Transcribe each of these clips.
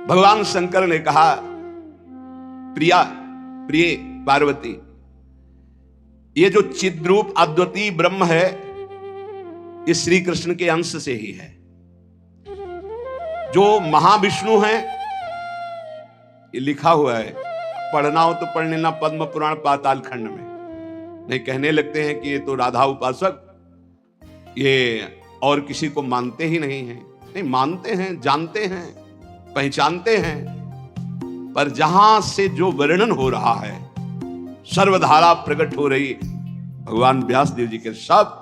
भगवान शंकर ने कहा, प्रिया, प्रिय पार्वती, ये जो चिद्रूप अद्वितीय ब्रह्म है, ये श्री कृष्ण के अंश से ही है। जो महाविष्णु है, ये लिखा हुआ है, पढ़ना हो तो पढ़ लेना पद्म पुराण पाताल खंड में। नहीं कहने लगते हैं कि ये तो राधा उपासक, ये और किसी को मानते ही नहीं है। नहीं, मानते हैं, जानते हैं, पहचानते हैं, पर जहां से जो वर्णन हो रहा है, सर्वधारा प्रकट हो रही, भगवान व्यास देव जी के सब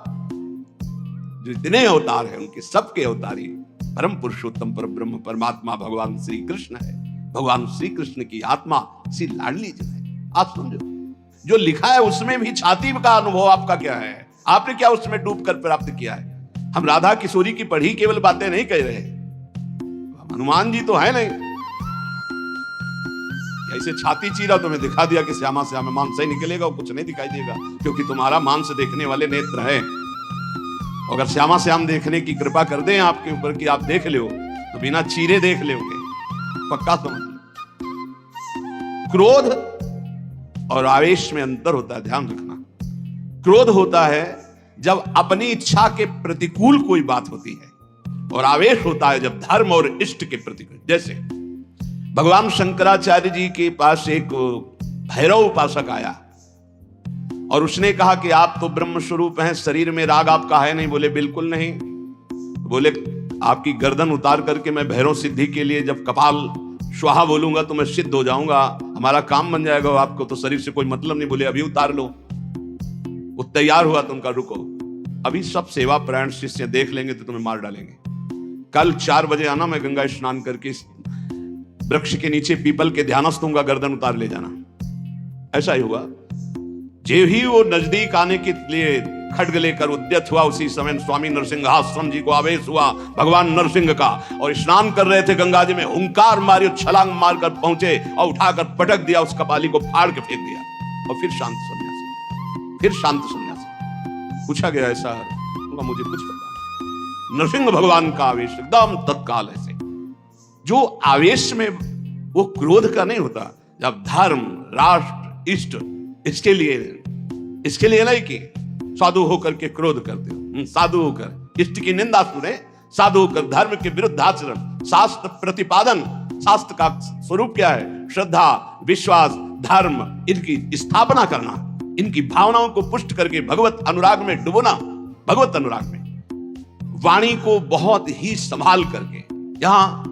जो इतने अवतार हैं, उनके सबके अवतारी परम पुरुषोत्तम पर ब्रह्म परमात्मा भगवान श्री कृष्ण है। भगवान श्री कृष्ण की आत्मा श्री लाडली जो है, आप समझो, जो लिखा है उसमें भी छाती का अनुभव आपका क्या है? आपने क्या उसमें डूब कर प्राप्त किया है? हम राधा किशोरी की पढ़ी केवल बातें नहीं कह रहे, हनुमान जी तो है नहीं। ऐसे छाती चीरा तुम्हें दिखा दिया कि श्यामा श्यामा मांस ही निकलेगा, और कुछ नहीं दिखाई देगा, क्योंकि तुम्हारा मांस देखने वाले नेत्र है। अगर श्यामा श्याम देखने की कृपा कर दें आपके ऊपर कि आप देख लो, तो बिना चीरे देख लोगे, पक्का समझ लो। क्रोध और आवेश में अंतर होता है, ध्यान रखना। क्रोध होता है जब अपनी इच्छा के प्रतिकूल कोई बात होती है, और आवेश होता है जब धर्म और इष्ट के प्रतिकूल। जैसे भगवान शंकराचार्य जी के पास एक भैरव उपासक आया और उसने कहा कि आप तो ब्रह्म स्वरूप हैं, शरीर में राग आपका है नहीं। बोले बिल्कुल नहीं। बोले आपकी गर्दन उतार करके मैं भैरव सिद्धि के लिए जब कपाल स्वाहा बोलूंगा तो मैं सिद्ध हो जाऊंगा, हमारा काम बन जाएगा, आपको तो शरीर से कोई मतलब नहीं। बोले अभी उतार लो। वो तैयार हुआ तो उनका रुको, अभी सब सेवा परायण शिष्य देख लेंगे तो तुम्हें मार डालेंगे। कल 4 बजे आना, मैं गंगा स्नान करके वृक्ष के नीचे पीपल के ध्यानस्थ होऊंगा, गर्दन उतार ले जाना। ऐसा ही हुआ। जे ही वो नजदीक आने के लिए खड्ग लेकर उद्यत हुआ, उसी समय स्वामी नरसिंहाश्रम जी को आवेश हुआ भगवान नरसिंह का, और स्नान कर रहे थे गंगा जी में, हुंकार मारी, छलांग मारकर पहुंचे और उठाकर पटक दिया, उस कपाली को फाड़ के फेंक दिया, और फिर शांत सन्यासी, फिर शांत सन्यासी। पूछा गया ऐसा? मुझे कुछ पता नहीं। नरसिंह भगवान का आवेश एकदम तत्काल ऐसे। जो आवेश में वो क्रोध का नहीं होता, जब धर्म, राष्ट्र, इष्ट, इसके लिए नहीं कि साधु होकर के क्रोध करते हो, साधु होकर इष्ट की निंदा सुने, साधु होकर धर्म के विरुद्ध आचरण, शास्त्र प्रतिपादन। शास्त्र का स्वरूप क्या है? श्रद्धा, विश्वास, धर्म, इनकी स्थापना करना, इनकी भावनाओं को पुष्ट करके भगवत अनुराग में डुबोना। भगवत अनुराग में वाणी को बहुत ही संभाल करके, यहां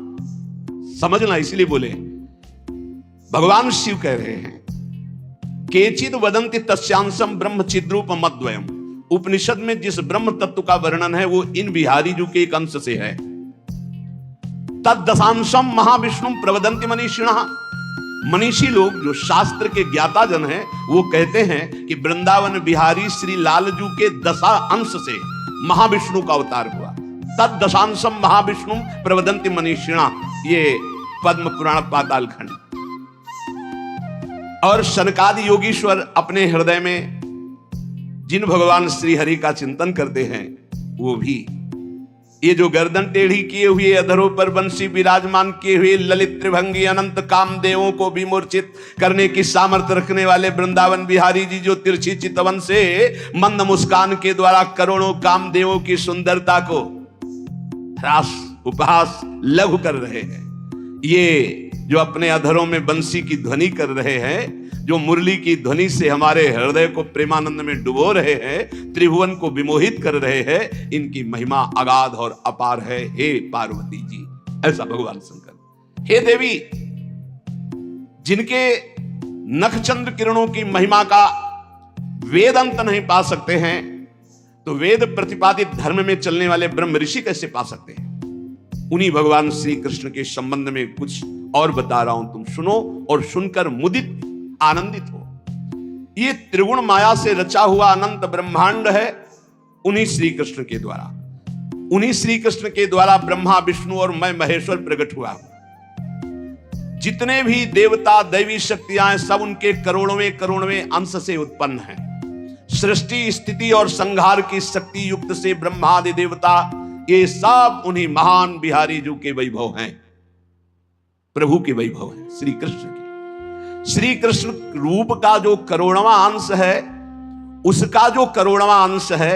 समझना, इसलिए बोले भगवान शिव कह रहे हैं, केचिद वदंति तस्यांशम ब्रह्म चिद्रूप मद्वयम। उपनिषद में जिस ब्रह्म तत्व का वर्णन है वो इन बिहारी जी के एक अंश से है। तद दशांशम महाविष्णु प्रवदंति मनीषिणः। मनीषी लोग जो शास्त्र के ज्ञाता जन हैं, वो कहते हैं कि वृंदावन बिहारी श्री लालजू के 10 अंश से महाविष्णु का अवतार हुआ। तद दशांशम महाविष्णु प्रवदंति मनीषिणः, ये पद्म पुराण पाताल खंड। और सनकादि योगीश्वर अपने हृदय में जिन भगवान श्री हरि का चिंतन करते हैं, वो भी ये जो गर्दन टेढ़ी किए हुए, अधरों पर बंसी विराजमान किए हुए, ललित त्रिभंगी अनंत कामदेवों को भी मूर्छित करने की सामर्थ्य रखने वाले वृंदावन बिहारी जी, जो तिरछी चितवन से मंद मुस्कान के द्वारा करोड़ों कामदेवों की सुंदरता को ह्रास, उपहास, लघु कर रहे हैं, ये जो अपने अधरों में बंसी की ध्वनि कर रहे हैं, जो मुरली की ध्वनि से हमारे हृदय को प्रेमानंद में डुबो रहे हैं, त्रिभुवन को विमोहित कर रहे हैं, इनकी महिमा अगाध और अपार है, हे पार्वती जी। ऐसा भगवान शंकर। हे देवी, जिनके नखचंद्र किरणों की महिमा का वेद अंत नहीं पा सकते हैं, तो वेद प्रतिपादित धर्म में चलने वाले ब्रह्म ऋषि कैसे पा सकते हैं? उन्हीं भगवान श्री कृष्ण के संबंध में कुछ और बता रहा हूं, तुम सुनो और सुनकर मुदित, आनंदित हो। ये त्रिगुण माया से रचा हुआ अनंत ब्रह्मांड है, उन्हीं श्री कृष्ण के द्वारा, उन्हीं श्री कृष्ण के द्वारा ब्रह्मा, विष्णु और मैं महेश्वर प्रकट हुआ। जितने भी देवता, दैवी शक्तियां, सब उनके करोड़वें करोड़वें अंश से उत्पन्न हैं। सृष्टि, स्थिति और संहार की शक्ति युक्त से ब्रह्मादि देवता, ये सब उन्हीं महान बिहारी जी के वैभव हैं। प्रभु के वैभव है, श्री कृष्ण के। श्री कृष्ण रूप का जो करोड़वां अंश है, उसका जो करोड़वां अंश है,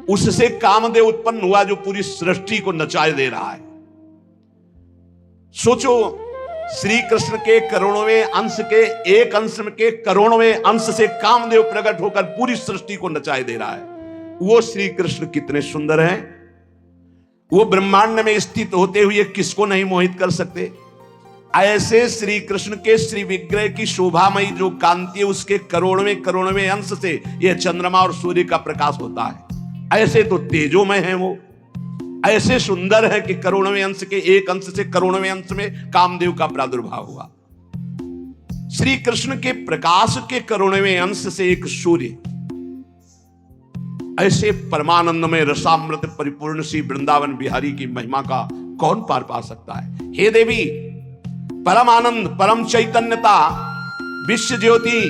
उससे कामदेव उत्पन्न हुआ जो पूरी सृष्टि को नचाए दे रहा है। सोचो, श्री कृष्ण के करोड़वें अंश के एक अंश के करोड़वें अंश से कामदेव प्रकट होकर पूरी सृष्टि को नचाए दे रहा है। वो श्री कृष्ण कितने सुंदर हैं। वो ब्रह्मांड में स्थित होते हुए किसको नहीं मोहित कर सकते। ऐसे श्री कृष्ण के श्री विग्रह की शोभामयी जो कांति है, उसके करोड़वें अंश से यह चंद्रमा और सूर्य का प्रकाश होता है। ऐसे तो तेजोमय है वो, ऐसे सुंदर है कि करोड़वें अंश के एक अंश से करोड़वें अंश में कामदेव का प्रादुर्भाव हुआ। श्री कृष्ण के प्रकाश के करोड़वें अंश से एक सूर्य, ऐसे परमानंद में रसामृत परिपूर्ण श्री वृंदावन बिहारी की महिमा का कौन पार पा सकता है। हे देवी, परम आनंद, परम चैतन्यता, विश्व ज्योति,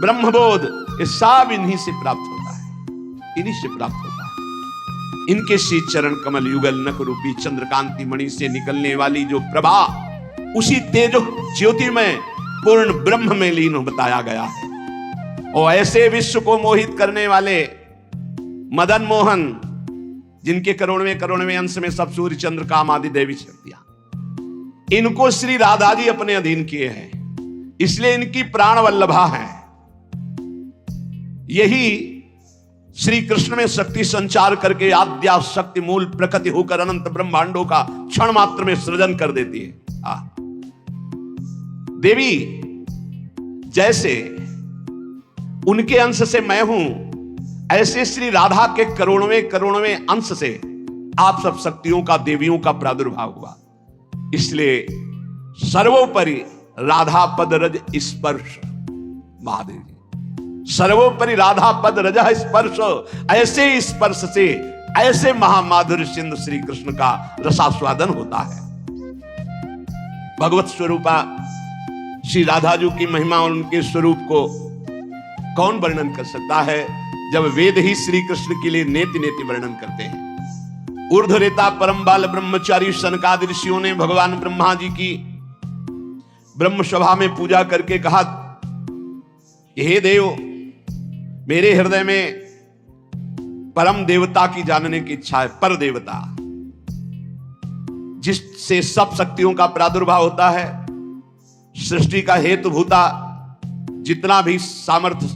ब्रह्मबोध, ये सब इन्हीं से प्राप्त होता है, इन्हीं से प्राप्त होता है। इनके श्री चरण कमल युगल नख रूपी चंद्रकांति मणि से निकलने वाली जो प्रभा, उसी तेजो ज्योति में पूर्ण ब्रह्म में लीन बताया गया है। और ऐसे विश्व को मोहित करने वाले मदन मोहन, जिनके करोड़वें अंश में सब सूर्य चंद्र काम आदि देवी शक्तियां, इनको श्री राधा जी अपने अधीन किए हैं, इसलिए इनकी प्राण वल्लभा है। यही श्री कृष्ण में शक्ति संचार करके आद्या शक्ति मूल प्रकृति होकर अनंत ब्रह्मांडों का क्षण मात्र में सृजन कर देती है। देवी, जैसे उनके अंश से मैं हूं, ऐसे श्री राधा के करोड़वें अंश से आप सब शक्तियों का, देवियों का प्रादुर्भाव हुआ। इसलिए सर्वोपरि राधा पद रज स्पर्श, महादेव जी, सर्वोपरि राधा पद रज स्पर्श, ऐसे स्पर्श से ऐसे महामाधुर्य सिंधु श्री कृष्ण का रसास्वादन होता है। भगवत स्वरूपा श्री राधा जी की महिमा और उनके स्वरूप को कौन वर्णन कर सकता है, जब वेद ही श्री कृष्ण के लिए नेति नेति वर्णन करते हैं। ऊर्ध्वरेता परम बाल ब्रह्मचारी सनकादि ऋषियों ने भगवान ब्रह्मा जी की ब्रह्म सभा में पूजा करके कहा, हे देव, मेरे हृदय में परम देवता की जानने की इच्छा है। पर देवता, जिससे सब शक्तियों का प्रादुर्भाव होता है, सृष्टि का हेतुभूता जितना भी सामर्थ्य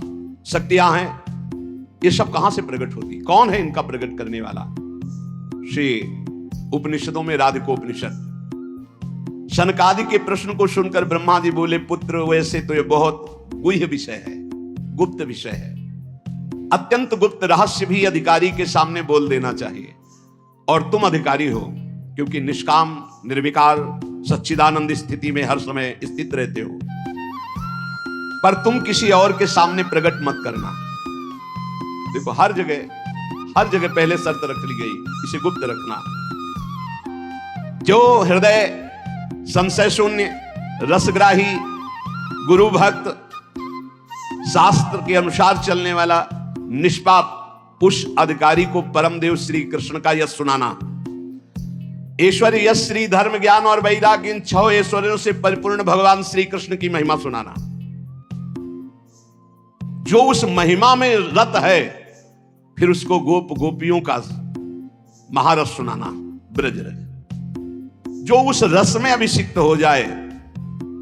शक्तियां हैं, ये सब कहां से प्रकट होती, कौन है इनका प्रकट करने वाला। श्री उपनिषदों में राधिकोपनिषद, शनकादि के प्रश्न को सुनकर ब्रह्मा जी बोले, पुत्र, वैसे तो ये बहुत गुह्य विषय है, गुप्त विषय है, अत्यंत गुप्त रहस्य भी अधिकारी के सामने बोल देना चाहिए। और तुम अधिकारी हो, क्योंकि निष्काम निर्विकार सच्चिदानंद स्थिति में हर समय स्थित रहते हो, पर तुम किसी और के सामने प्रकट मत करना। देखो, हर जगह पहले शर्त रख ली गई, इसे गुप्त रखना। जो हृदय संशय शून्य, रसग्राही, गुरु भक्त, शास्त्र के अनुसार चलने वाला निष्पाप, उस अधिकारी को परम देव श्री कृष्ण का यश सुनाना। ऐश्वर्य, यश, श्री, धर्म, ज्ञान और वैराग्य, इन 6 ऐश्वर्यों से परिपूर्ण भगवान श्री कृष्ण की महिमा सुनाना। जो उस महिमा में रत है, फिर उसको गोप गोपियों का महारस सुनाना, ब्रज रज। जो उस रस में अभिषिक्त हो जाए,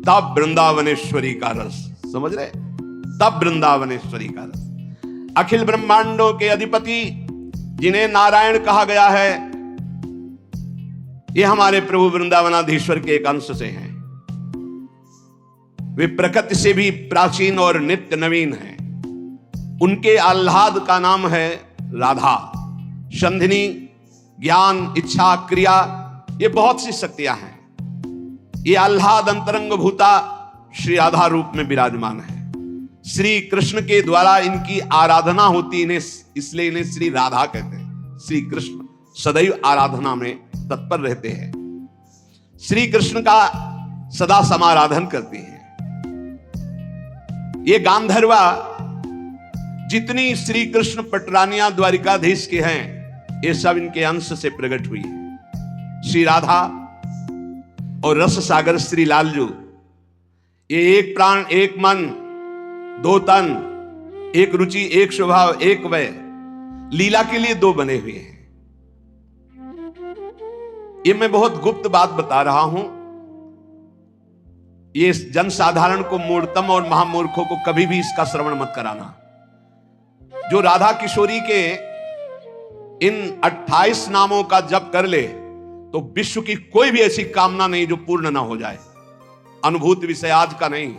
तब वृंदावनेश्वरी का रस, समझ रहे, तब वृंदावनेश्वरी का रस। अखिल ब्रह्मांडों के अधिपति, जिन्हें नारायण कहा गया है, ये हमारे प्रभु वृंदावनाधीश्वर के एक अंश से हैं। वे प्रकृति से भी प्राचीन और नित्य नवीन हैं। उनके आह्लाद का नाम है राधा। संधिनी, ज्ञान, इच्छा, क्रिया, ये बहुत सी शक्तियां हैं। ये आह्लाद अंतरंग भूता श्री राधा रूप में विराजमान है। श्री कृष्ण के द्वारा इनकी आराधना होती, इन्हें इसलिए इन्हें श्री राधा कहते हैं। श्री कृष्ण सदैव आराधना में तत्पर रहते हैं, श्री कृष्ण का सदा समाराधन करते हैं। ये गांधर्वा जितनी श्री कृष्ण पटरानिया द्वारिकाधीश के हैं, ये सब इनके अंश से प्रकट हुई है। श्री राधा और रस सागर श्री लालजू, ये एक प्राण एक मन दो तन, एक रुचि एक स्वभाव एक वय, लीला के लिए दो बने हुए हैं। ये मैं बहुत गुप्त बात बता रहा हूं, ये जनसाधारण को, मूर्तम और महामूर्खों को कभी भी इसका श्रवण मत कराना। जो राधा किशोरी के इन 28 नामों का जप कर ले तो विश्व की कोई भी ऐसी कामना नहीं जो पूर्ण ना हो जाए। अनुभूति विषय आज का नहीं,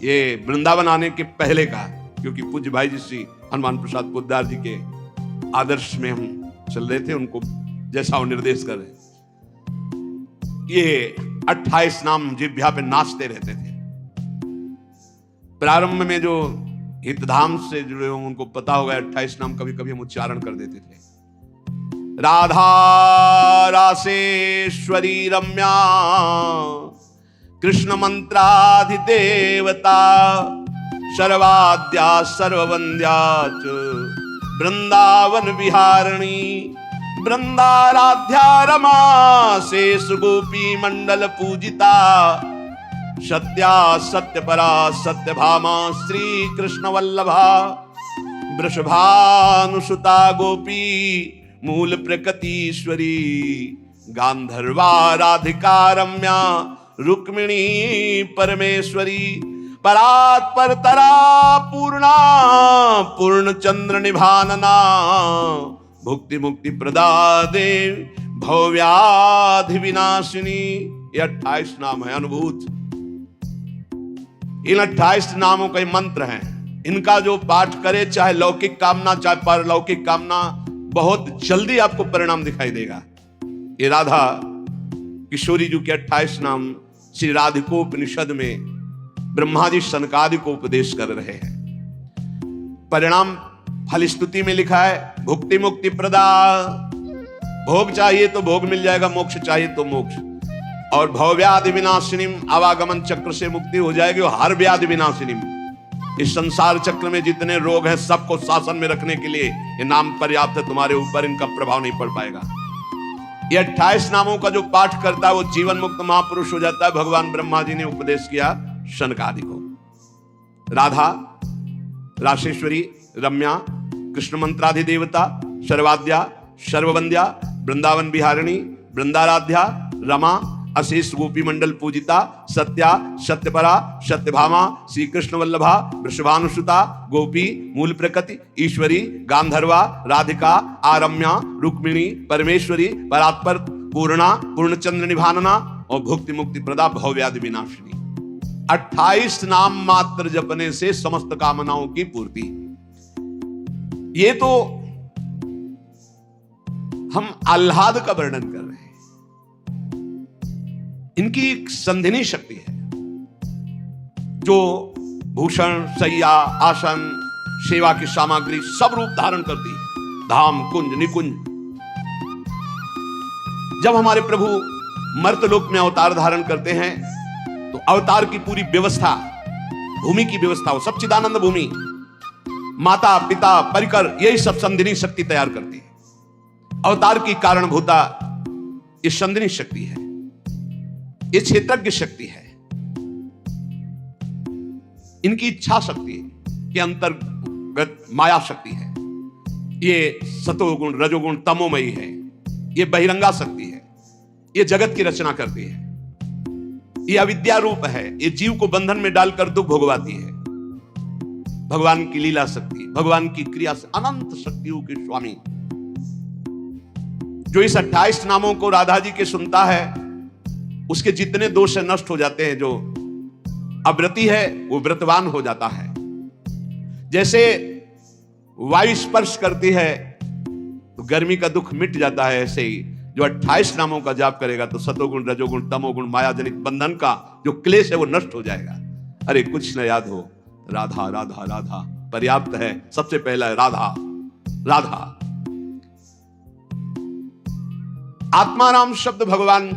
ये वृंदावन आने के पहले का, क्योंकि पूज्य भाई जी श्री हनुमान प्रसाद पोद्दार जी के आदर्श में हम चल रहे थे, उनको जैसा वो निर्देश कर रहे। ये 28 नाम जिह्वा पे नाचते रहते थे। प्रारंभ में जो हितधाम से जुड़े हों उनको पता होगा 28 नाम कभी कभी हम उच्चारण कर देते थे। राधा रासेश्वरी रम्या कृष्ण मंत्राधिदेवता सर्वाद्या सर्ववंद्या च वृंदावन विहारिणी वृंदाराध्या रमा शेष गोपी मंडल पूजिता सत्या सत्यपरा सत्यभामा श्री कृष्ण वल्लभा वृषभानुसुता गोपी मूल प्रकृतीश्वरी गांधर्वा राधिका रम्या रुक्मिणी परमेश्वरी परात्पर तरा पूर्णा पूर्ण चंद्र निभानना भुक्ति मुक्ति प्रदा देव भव्याधि विनाशिनी। ये 28 नाम है अनुभूत। इन 28 नामों का मंत्र है। इनका जो पाठ करे, चाहे लौकिक कामना चाहे पारलौकिक कामना, बहुत जल्दी आपको परिणाम दिखाई देगा। ये राधा किशोरी जी के 28 नाम श्री राधिकोपनिषद में ब्रह्मा जी सनकादि को उपदेश कर रहे हैं। परिणाम फल स्तुति में लिखा है भुक्ति मुक्ति प्रदा। भोग चाहिए तो भोग मिल जाएगा, मोक्ष चाहिए तो मोक्ष, और भवव्याधि विनाशिनी, आवागमन चक्र से मुक्ति हो जाएगी, और हर व्याधि विनाशिनी। इस संसार चक्र में जितने रोग हैं सबको शासन में रखने के लिए ये नाम पर्याप्त है। तुम्हारे ऊपर इनका प्रभाव नहीं पड़ पाएगा। ये 28 नामों का जो पाठ करता है वो जीवन मुक्त महापुरुष हो जाता है। भगवान ब्रह्मा जी ने उपदेश किया शनकादि को। राधा राशेश्वरी रम्या कृष्ण मंत्राधिदेवता सर्वाद्या सर्ववंद्या वृंदावन विहारिणी वृंदाराध्या रमा अशेष गोपी मंडल पूजिता सत्या सत्यपरा सत्यभामा श्री कृष्ण वल्लभा वृषभानुसुता गोपी मूल प्रकृति ईश्वरी गांधर्वा राधिका आरम्या रुक्मिणी परमेश्वरी परात्पर पूर्णा पूर्णचंद्र निभानना और भुक्ति मुक्ति प्रदा भवव्याधि विनाशिनी। 28 नाम मात्र जपने से समस्त कामनाओं की पूर्ति। ये तो हम आह्लाद का वर्णन कर रहे हैं। इनकी एक संधिनी शक्ति है जो भूषण शैया आसन सेवा की सामग्री सब रूप धारण करती है। धाम कुंज निकुंज। जब हमारे प्रभु मर्तलोक में अवतार धारण करते हैं तो अवतार की पूरी व्यवस्था, भूमि की व्यवस्था हो, सच्चिदानंद भूमि, माता पिता परिकर, यही सब संधिनी शक्ति तैयार करती है। अवतार की कारणभूता ये संधिनी शक्ति है, ये क्षेत्रज्ञ शक्ति है, इनकी इच्छा शक्ति के अंतर्गत माया शक्ति है। ये सतोगुण रजोगुण तमोमयी है। ये बहिरंगा शक्ति है। ये जगत की रचना करती है। ये अविद्या रूप है। ये जीव को बंधन में डालकर दुख भोगवाती है। भगवान की लीला शक्ति, भगवान की क्रिया से अनंत शक्तियों के स्वामी। जो इस 28 नामों को राधा जी के सुनता है उसके जितने दोष नष्ट हो जाते हैं। जो अव्रती है वो व्रतवान हो जाता है। जैसे वायु स्पर्श करती है तो गर्मी का दुख मिट जाता है, ऐसे ही जो 28 नामों का जाप करेगा तो सतोगुण रजोगुण तमोगुण माया जनित बंधन का जो क्लेश है वो नष्ट हो जाएगा। अरे कुछ न याद हो, राधा राधा राधा पर्याप्त है। सबसे पहला है राधा राधा। आत्माराम शब्द भगवान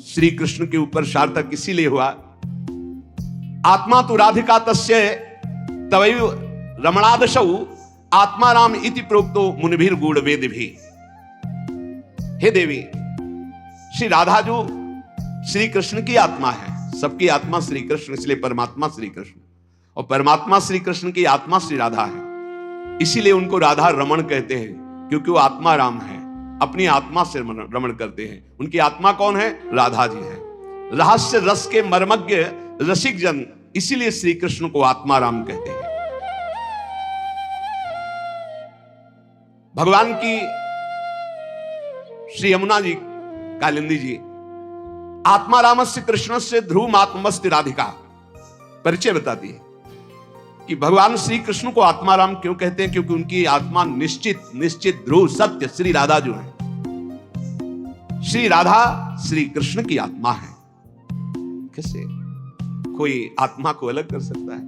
श्री कृष्ण के ऊपर सार्थक इसीलिए हुआ। आत्मा तो राधिका तस्य तवैव रमणादशौ आत्माराम इति प्रोक्तो मुनिभिर गूढ़ वेद भी। हे देवी, श्री राधा जो श्री कृष्ण की आत्मा है, सबकी आत्मा श्री कृष्ण, इसलिए परमात्मा श्री कृष्ण, और परमात्मा श्री कृष्ण की आत्मा श्री राधा है, इसीलिए उनको राधा रमण कहते हैं, क्योंकि वो आत्मा राम है, अपनी आत्मा से रमण करते हैं। उनकी आत्मा कौन है? राधा जी है। रहस्य रस के मर्मज्ञ रसिक जन, इसीलिए श्री कृष्ण को आत्मा राम कहते हैं। भगवान की श्री यमुना जी कालिंदी जी आत्मा रामस्य कृष्ण से ध्रुव आत्मस्ति राधिका परिचय बताती है कि भगवान श्री कृष्ण को आत्मा राम क्यों कहते हैं, क्योंकि उनकी आत्मा निश्चित ध्रुव सत्य श्री राधा जो है, श्री राधा श्री कृष्ण की आत्मा है। कैसे कोई आत्मा को अलग कर सकता है?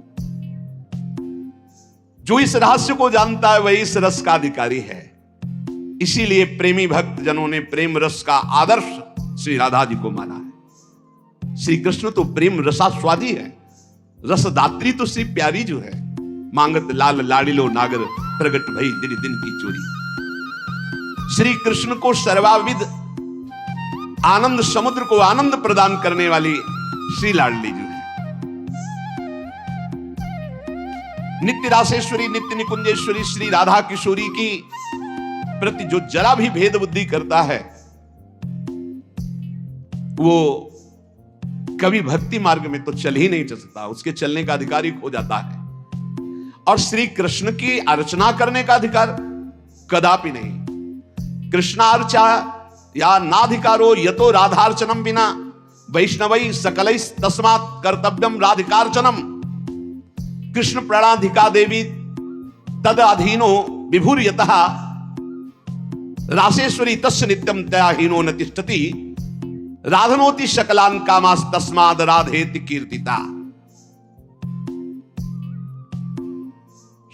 जो इस रहस्य को जानता है वही इस रस का अधिकारी है। इसीलिए प्रेमी भक्त जनों ने प्रेम रस का आदर्श श्री राधा जी को माना है। श्री कृष्ण तो प्रेम रसास्वादी है, रसदात्री तो श्री प्यारी जो है, मांगत लाल लाडिलो नागर प्रगट भई दिन दिन की चोरी। श्री कृष्ण को सर्वाविद आनंद समुद्र को आनंद प्रदान करने वाली श्री लाडली जो है, नित्य रासेश्वरी नित्य निकुंजेश्वरी श्री राधा किशोरी की प्रति जो जरा भी भेद बुद्धि करता है वो कभी भक्ति मार्ग में तो चल ही नहीं सकता, उसके चलने का अधिकार ही खो जाता है। और श्री कृष्ण की अर्चना करने का अधिकार कदापि नहीं। कृष्णार्चा या नाधिकारो यतो राधार्चनम बिना वैष्णवै सकलैः तस्मात् कर्तव्यम राधिकार्चनम। कृष्ण प्रणाधिका देवी तद अधीनो विभुर्यतः रासेश्वरी तस्य नित्यम तयाहीनो न तिष्ठति राधनोति शकलान कामास तस्माद राधेति कीर्तिता।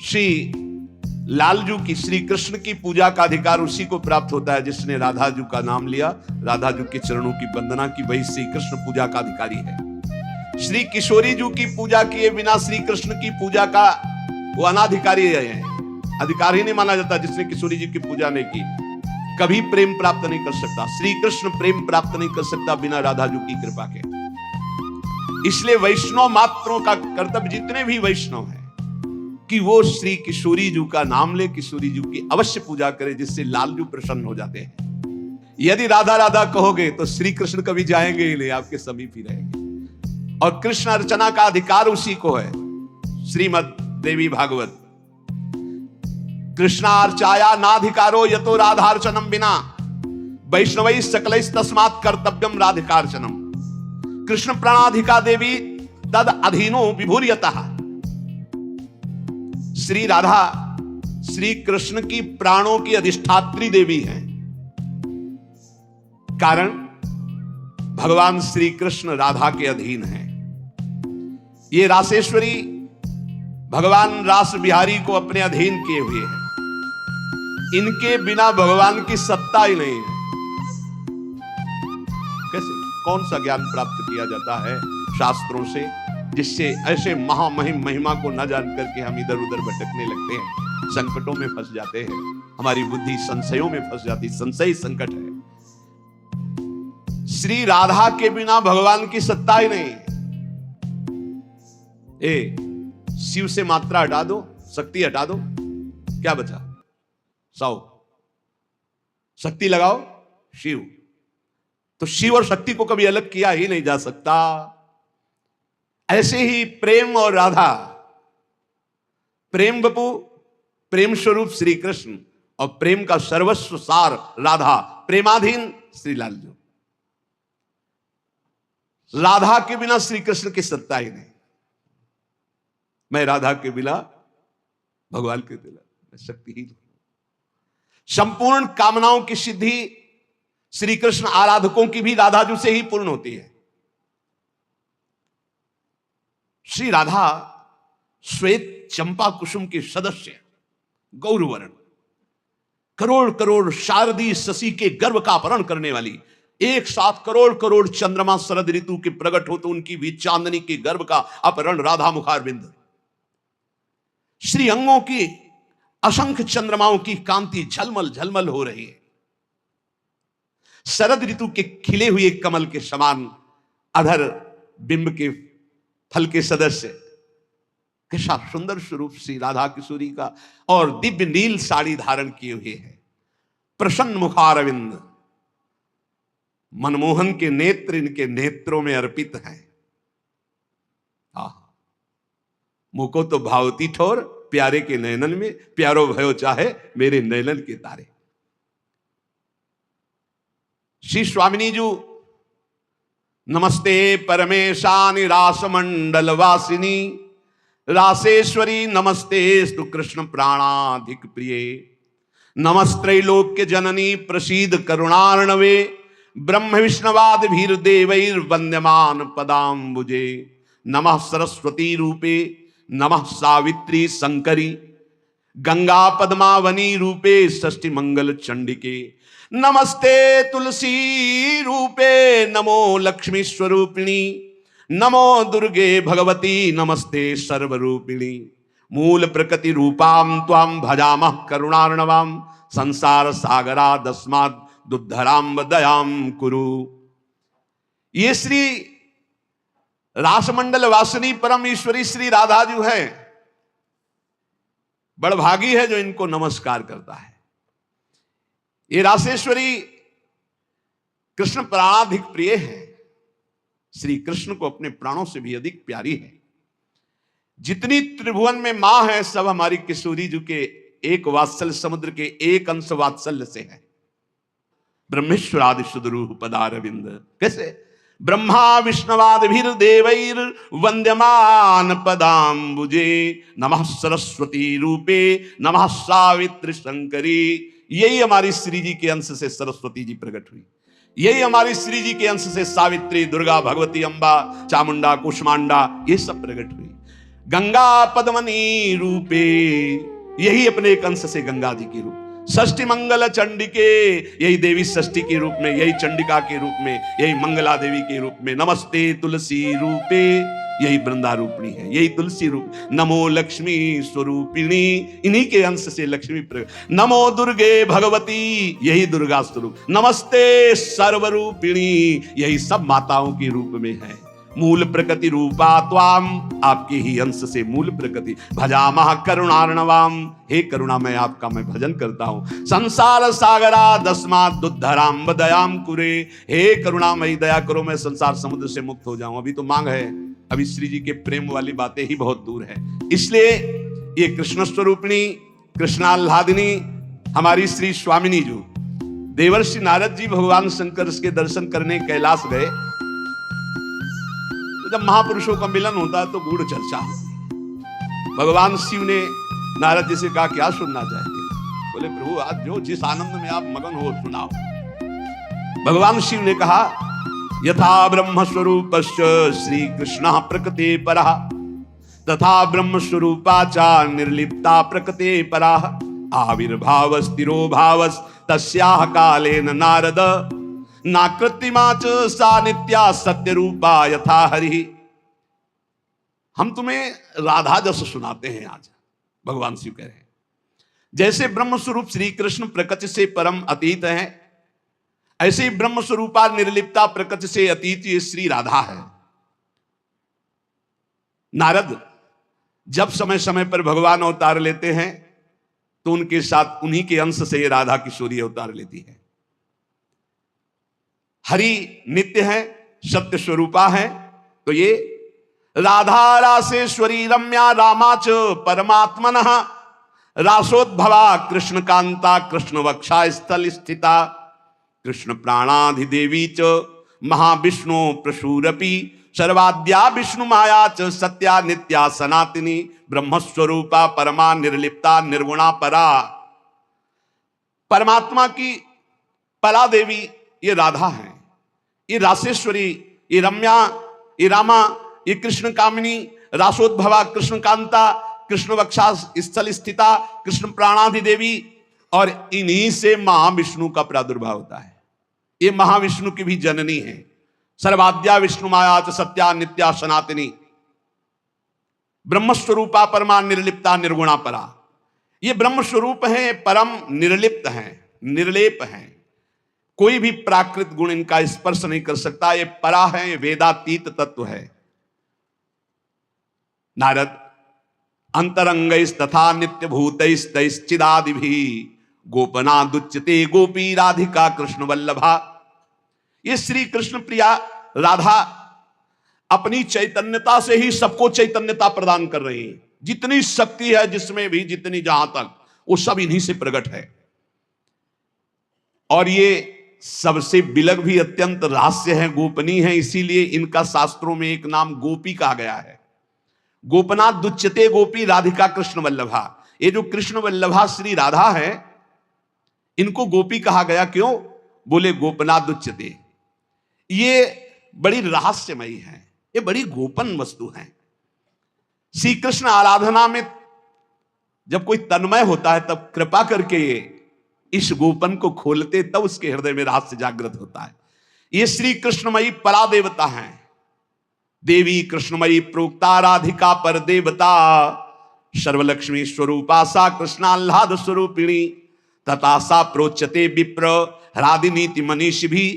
श्री लालजू की श्री कृष्ण की पूजा का अधिकार उसी को प्राप्त होता है जिसने राधा जू का नाम लिया, राधा जू के चरणों की वंदना की, वही श्री कृष्ण पूजा का अधिकारी है। श्री किशोरी जू की पूजा किए बिना श्री कृष्ण की पूजा का वो अनाधिकारी है, अधिकार ही नहीं माना जाता। जिसने किशोरी जी की पूजा नहीं की कभी प्रेम प्राप्त नहीं कर सकता। श्री कृष्ण प्रेम प्राप्त नहीं कर सकता बिना राधा जू की कृपा के। इसलिए वैष्णव मात्रों का कर्तव्य, जितने भी वैष्णव हैं, कि वो श्री किशोरी जू का नाम ले, किशोरी जू की अवश्य पूजा करे, जिससे लालजू प्रसन्न हो जाते हैं। यदि राधा राधा कहोगे तो श्री कृष्ण कभी जाएंगे ही नहीं, आपके समीप ही रहेंगे। और कृष्ण अर्चना का अधिकार उसी को है। श्रीमद देवी भागवत कृष्णार्चाया नाधिकारो यतो राधार्चनम बिना वैष्णवै सकलैः तस्मात् कर्तव्यम राधिकार्चनम। कृष्ण प्रणाधिका देवी तद अधीनो विभुर्यतः। श्री राधा श्री कृष्ण की प्राणों की अधिष्ठात्री देवी है। कारण भगवान श्री कृष्ण राधा के अधीन है। ये रासेश्वरी भगवान रास बिहारी को अपने अधीन किए हुए हैं। इनके बिना भगवान की सत्ता ही नहीं है। कैसे कौन सा ज्ञान प्राप्त किया जाता है शास्त्रों से जिससे ऐसे महामहिम महिमा को न जान करके हम इधर उधर भटकने लगते हैं, संकटों में फंस जाते हैं, हमारी बुद्धि संशयों में फंस जाती। संशय संकट है। श्री राधा के बिना भगवान की सत्ता ही नहीं। शिव से मात्रा हटा दो, शक्ति हटा दो, क्या बचा? 100। शक्ति लगाओ शिव। तो शिव और शक्ति को कभी अलग किया ही नहीं जा सकता। ऐसे ही प्रेम और राधा, प्रेम बपू, प्रेम स्वरूप श्री कृष्ण और प्रेम का सर्वस्व सार राधा, प्रेमाधीन श्री लालजू। राधा के बिना श्री कृष्ण की सत्ता ही नहीं। मैं राधा के बिना भगवान के बिना शक्तिहीन हूं। संपूर्ण कामनाओं की सिद्धि श्री कृष्ण आराधकों की भी राधाजू से ही पूर्ण होती है। श्री राधा श्वेत चंपा कुसुम के सदस्य, गौरवर्ण, करोड़ करोड़ शारदी शशि के गर्भ का अपहरण करने वाली, एक साथ करोड़ करोड़ चंद्रमा शरद ऋतु के प्रकट हो तो उनकी भी चांदनी के गर्भ का अपहरण राधा मुखारबिंद। श्री अंगों की असंख्य चंद्रमाओं की कांति झलमल झलमल हो रही है। शरद ऋतु के खिले हुए कमल के समान अधर बिंब के फल के सदस्य। कैसा सुंदर स्वरूप श्री राधा किशोरी का, और दिव्य नील साड़ी धारण किए हुए है, प्रसन्न मुखारविंद, मनमोहन के नेत्र इनके नेत्रों में अर्पित हैं। मुको तो भावती ठोर, प्यारे के नयनन में प्यारो भयो चाहे मेरे नयनन के तारे। श्री स्वामिनी जी नमस्ते परमेशानि रासमंडल वासिनी, रासेश्वरी नमस्ते स्तु कृष्ण प्राणाधिक प्रिये, नमस्त्रैलोक्य जननी प्रसीद करुणार्णवे, ब्रह्म विष्णवाद भीर देवैर वंद्यमान पदाम्बुजे, नमः सरस्वती रूपे नमः सावित्री शंकरी, गंगा पद्मावनी रूपे षष्ठी मंगल चंडिके, नमस्ते तुलसी रूपे नमो लक्ष्मी स्वरूपिणी, नमो दुर्गे भगवती नमस्ते सर्वरूपिणी, मूल प्रकृति रूपाम त्वाम भजामः करुणार्णवाम, संसार सागरा दस्मात् दुद्धराम दयाम कुरु। ये श्री रासमंडल वासिनी परम ईश्वरी श्री राधा जो है, बड़भागी है जो इनको नमस्कार करता है। ये रासेश्वरी कृष्ण प्राणाधिक प्रिय है, श्री कृष्ण को अपने प्राणों से भी अधिक प्यारी है। जितनी त्रिभुवन में मां है सब हमारी किशोरी जी के एक वात्सल्य समुद्र के एक अंश वात्सल्य से है। ब्रह्मेश्वरादि सुदरूह पदारविंद, कैसे ब्रह्मा विष्णवादिभिर देवैर वंद्यमान पदाम्बुजे, नमः सरस्वती रूपे नमः सावित्री शंकरी। यही हमारी श्री जी के अंश से सरस्वती जी प्रकट हुई, यही हमारी श्री जी के अंश से सावित्री, दुर्गा, भगवती, अंबा, चामुंडा, कुष्मांडा ये सब प्रकट हुई। गंगा पद्मनी रूपे, यही अपने एक अंश से गंगा जी के रूप। षष्ठी मंगल चंडिके, यही देवी षष्ठी के रूप में, यही चंडिका के रूप में, यही मंगला देवी के रूप में। नमस्ते तुलसी रूपे, यही वृंदा रूपिणी है, यही तुलसी रूप। नमो लक्ष्मी स्वरूपिणी, इन्हीं के अंश से लक्ष्मी प्रकट। नमो दुर्गे भगवती, यही दुर्गा स्वरूप। नमस्ते सर्वरूपिणी, यही सब माताओं के रूप में है। मूल प्रकृति रूपा त्वाम, आपके ही अंश से मूल प्रकृति। भजामः करुणार्णवाम, हे करुणा मैं आपका मैं भजन करता हूं। संसार सागरा दस्मात् दुद्धराम दयाम कुरे, हे करुणामयी दया करो मैं संसार समुद्र से मुक्त हो जाऊं। अभी तो मांग है, अभी श्री जी के प्रेम वाली बातें ही बहुत दूर है। इसलिए ये कृष्ण स्वरूपिणी कृष्णाल्हादिनी हमारी श्री स्वामिनी जो देवर्षि नारद जी भगवान शंकर के दर्शन करने कैलाश गए, जब महापुरुषों का मिलन होता है तो गूढ़ चर्चा होती है। भगवान शिव ने नारद जी से कहा क्या सुनना चाहते? बोले प्रभु आज जो जिस आनंद में आप मगन हो सुनाओ। भगवान शिव ने कहा यथा ब्रह्म स्वरूपस्य श्री कृष्ण प्रकृते परः, तथा ब्रह्म स्वरूपा च निर्लिप्ता प्रकृते परः, आविर्भाव स्थिरो भावस् तस्याः कालेन नारद, नाकृत्रिमा च सा नित्या सत्य रूपा यथा हरि। हम तुम्हें राधा जस सुनाते हैं आज। भगवान शिव कह रहे हैं जैसे ब्रह्म स्वरूप श्री कृष्ण प्रकृति से परम अतीत है, ऐसे ही ब्रह्म स्वरूपा निर्लिप्ता प्रकृति से अतीत ये श्री राधा है। नारद जब समय समय पर भगवान अवतार लेते हैं तो उनके साथ उन्हीं के अंश से ये राधा किशोरी अवतार लेती है। हरि नित्य है, सत्य स्वरूपा है, तो ये राधा रासेश्वरी रम्या रामाच परमात्मनः, रासोद्भवा कृष्ण कांता कृष्ण वक्षा स्थल स्थिता, कृष्ण प्राणाधिदेवी च महाविष्णु प्रसूरपि, सर्वाद्या विष्णु माया च सत्या नित्या सनातनी, ब्रह्मस्वरूपा परमा निर्लिप्ता निर्गुणा परा। परमात्मा की परा देवी ये राधा है, ये रासेश्वरी, ये रम्या, ये रामा, ये कृष्ण कामिनी, रासोद्भवा कृष्ण कांता कृष्ण वक्षा स्थल स्थिता, कृष्ण प्राणाधिदेवी, और इन्हीं से महाविष्णु का प्रादुर्भाव होता है। ये महाविष्णु की भी जननी है। सर्वाद्या विष्णु माया च सत्या नित्या सनातनी, ब्रह्मस्वरूपा परमा निर्लिप्ता निर्गुणा परा। ये ब्रह्म स्वरूप है, परम निर्लिप्त है, निर्लेप है, कोई भी प्राकृत गुण इनका स्पर्श नहीं कर सकता। ये परा है, ये वेदातीत तत्व है। नारद अंतरंगैस् तथा नित्य भूतैश्चिदादि भी गोपना दुच्यते गोपी राधिका कृष्ण वल्लभा। ये श्री कृष्ण प्रिया राधा अपनी चैतन्यता से ही सबको चैतन्यता प्रदान कर रही है। जितनी शक्ति है जिसमें भी, जितनी जहां तक, वो सब इन्हीं से प्रकट है। और ये सबसे बिलग भी अत्यंत रहस्य है, गोपनीय है। इसीलिए इनका शास्त्रों में एक नाम गोपी कहा गया है। गोपनाथ दुच्यते गोपी राधिका कृष्ण वल्लभा। ये जो कृष्ण वल्लभा श्री राधा है, इनको गोपी कहा गया। क्यों? बोले गोपनाथ दुच्यते, ये बड़ी रहस्यमयी है, ये बड़ी गोपन वस्तु है। श्री कृष्ण आराधना में जब कोई तन्मय होता है तब कृपा करके इस गोपन को खोलते, तब उसके हृदय में रहस्य जागृत होता है। ये श्री कृष्णमयी परा देवता है। देवी कृष्णमयी प्रोक्ता राधिका पर देवता, सर्वलक्ष्मी स्वरूपा सा कृष्णाह्लाद स्वरूपिणी, तथा सा प्रोच्यते विप्र ह्रादिनीति मनीषि भी,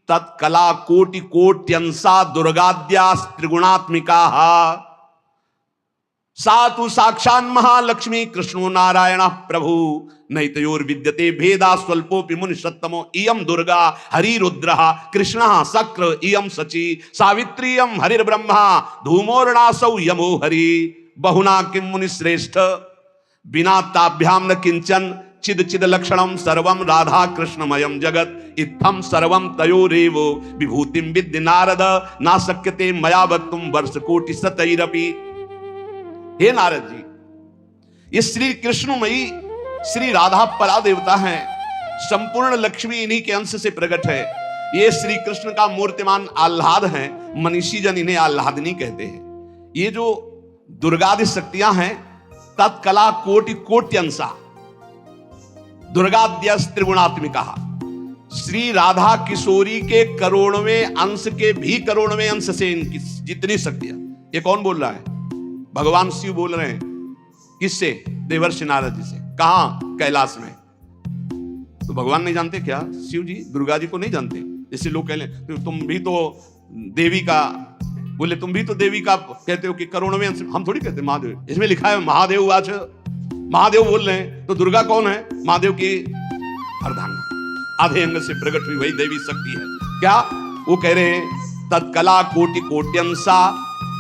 तत्कला कोटि कोट्यंसा दुर्गाद्या त्रिगुणात्मिका। सातु साक्षान महालक्ष्मी कृष्णो नारायण प्रभु, नैतयोर विद्यते भेदा स्वल्पोपि मुनि सत्तमो। इयं दुर्गा हरिरुद्रः कृष्णः शक्र इयं शची, सावित्री इयं हरिर्ब्रह्मा धूमोर्णासौ यमो हरि। बहुना किं मुनि श्रेष्ठ बिना ताभ्याम न किंचन, चिद चिद लक्षणम सर्वम राधा कृष्णमयम जगत। इत्थम सर्वम तयोरेव विभूतिम विद्य नारद, ना शक्यते मया वक्तुम वर्ष कोटि शतैरपि। हे नारद जी, ये श्री कृष्णमयी श्री राधा परा देवता है। संपूर्ण लक्ष्मी इन्हीं के अंश से प्रकट है। ये श्री कृष्ण का मूर्तिमान आह्लाद है। मनीषी जन इन्हें आह्लादनी कहते हैं। ये जो दुर्गादि शक्तियां हैं, तत्कला कोटि कोट्यंसा दुर्गाद्यस त्रिगुणात्मिका। श्री राधा किशोरी के करोड़वें अंश के भी करोड़वें अंश से इनकी जितनी शक्तियां। ये कौन बोल रहा है? भगवान शिव बोल रहे हैं। किससे? देवर्षि नारद जी से। कहां? कैलाश में। तो भगवान नहीं जानते क्या? शिव जी दुर्गा जी को नहीं जानते? जैसे लोग कह ले तो तुम भी तो देवी का, बोले तुम भी तो देवी का कहते हो कि करोड़वें अंश। हम थोड़ी कहते महादेव, इसमें लिखा है महादेव आज, महादेव बोल रहे हैं। तो दुर्गा कौन है? महादेव की अर्धांग, आधे अंग से प्रकट हुई वही देवी शक्ति है। क्या वो कह रहे हैं? तत्कला कोटि कोट्यंसा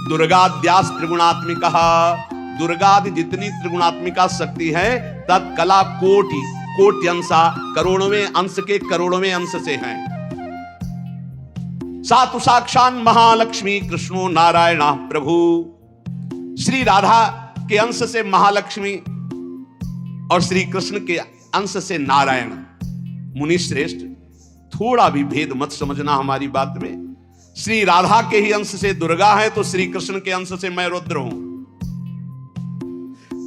दुर्गाद्यास त्रिगुणात्मिका। दुर्गादि जितनी त्रिगुणात्मिका शक्ति है, तत्कला कोटि कोट्यंसा करोड़वें अंश के करोड़वें अंश से हैं। सातु साक्षान महालक्ष्मी कृष्णो नारायण प्रभु। श्री राधा के अंश से महालक्ष्मी और श्री कृष्ण के अंश से नारायण। मुनि श्रेष्ठ, थोड़ा भी भेद मत समझना हमारी बात में। श्री राधा के ही अंश से दुर्गा है, तो श्री कृष्ण के अंश से मैं रुद्र हूं।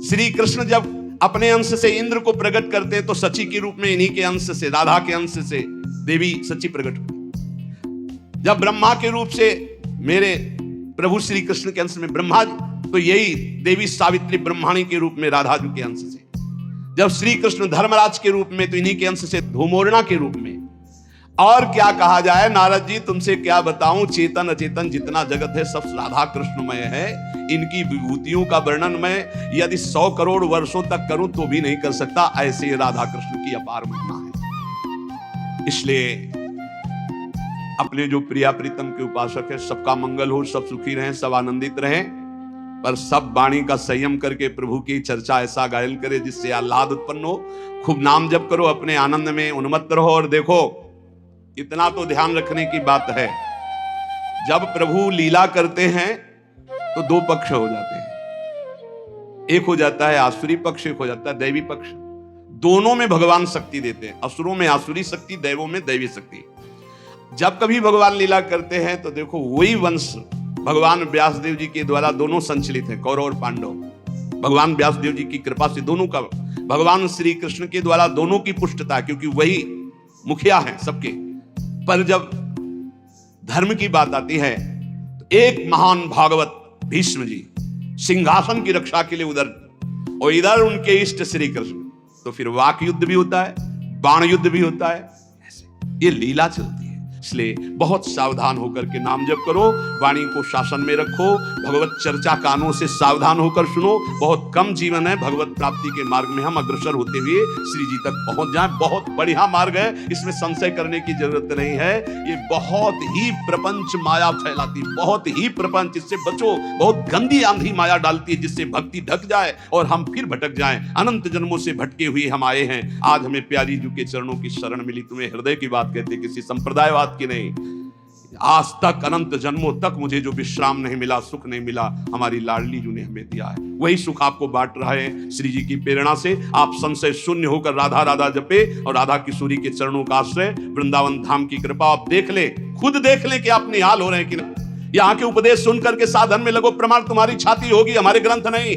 श्री कृष्ण जब अपने अंश से इंद्र को प्रकट करते हैं, तो सची के रूप में इन्हीं के अंश से, राधा के अंश से देवी सची प्रकट हुई। जब ब्रह्मा के रूप से मेरे प्रभु श्री कृष्ण के अंश में ब्रह्मा, तो यही देवी सावित्री ब्रह्माणी के रूप में राधा जी के अंश से। जब श्री कृष्ण धर्मराज के रूप में, तो इन्हीं के अंश से धूमोरणा के रूप में। और क्या कहा जाए नारद जी, तुमसे क्या बताऊं, चेतन अचेतन जितना जगत है सब राधा कृष्णमय है। इनकी विभूतियों का वर्णन मैं यदि 100 करोड़ वर्षों तक करूं तो भी नहीं कर सकता। ऐसे राधा कृष्ण की अपार महिमा है। इसलिए अपने जो प्रिया प्रीतम के उपासक है, सबका मंगल हो, सब सुखी रहें, सब आनंदित रहें, पर सब वाणी का संयम करके प्रभु की चर्चा ऐसा गायन करे जिससे आह्लाद उत्पन्न हो। खूब नाम जप करो, अपने आनंद में उन्मत्त रहो। और देखो, इतना तो ध्यान रखने की बात है, जब प्रभु लीला करते हैं तो 2 पक्ष हो जाते हैं। एक हो जाता है आसुरी पक्ष, एक हो जाता है दैवी पक्ष। दोनों में भगवान शक्ति देते हैं। असुरों में आसुरी शक्ति, दैवों में दैवी शक्ति। जब कभी भगवान लीला करते हैं तो देखो, वही वंश भगवान व्यासदेव जी के द्वारा दोनों संचलित हैं, कौरव और पांडव। भगवान व्यासदेव जी की कृपा से दोनों का, भगवान श्री कृष्ण के द्वारा दोनों की पुष्टता, क्योंकि वही मुखिया हैं सबके। पर जब धर्म की बात आती है तो एक महान भागवत भीष्म जी सिंहासन की रक्षा के लिए उधर, और इधर उनके इष्ट श्री कृष्ण। तो फिर वाक युद्ध भी होता है, बाण युद्ध भी होता है। ये लीला चलती है। इसलिए बहुत सावधान होकर के नाम जप करो, वाणी को शासन में रखो, भगवत चर्चा कानों से सावधान होकर सुनो। बहुत कम जीवन है, भगवत प्राप्ति के मार्ग में हम अग्रसर होते हुए श्री जी तक पहुंच जाएं। बहुत बढ़िया मार्ग है, इसमें संशय करने की जरूरत नहीं है। ये बहुत ही प्रपंच माया फैलाती, बहुत ही प्रपंच, इससे बचो। बहुत गंदी आंधी माया डालती है, जिससे भक्ति ढक जाए और हम फिर भटक जाएं। अनंत जन्मों से भटके हुए हम आए हैं, आज हमें प्यारी जी के चरणों की शरण मिली। तुम्हें हृदय की बात कहते, किसी संप्रदायवाद की नहीं। आज तक अनंत जन्मों तक मुझे जो विश्राम नहीं मिला, सुख नहीं मिला, हमारी लाडली जी ने हमें दिया है। वही सुख आपको बांट रहा है श्री जी की प्रेरणा से। आप संशय शून्य होकर राधा राधा जपे और राधा किशोरी के चरणों का आश्रय, वृंदावन धाम की कृपा। आप देख ले, खुद देख ले कि आप निहाल हो रहे हैं कि नहीं। यहाँ के उपदेश सुन करके साधन में लगो, प्रमाण तुम्हारी छाती होगी, हमारे ग्रंथ नहीं।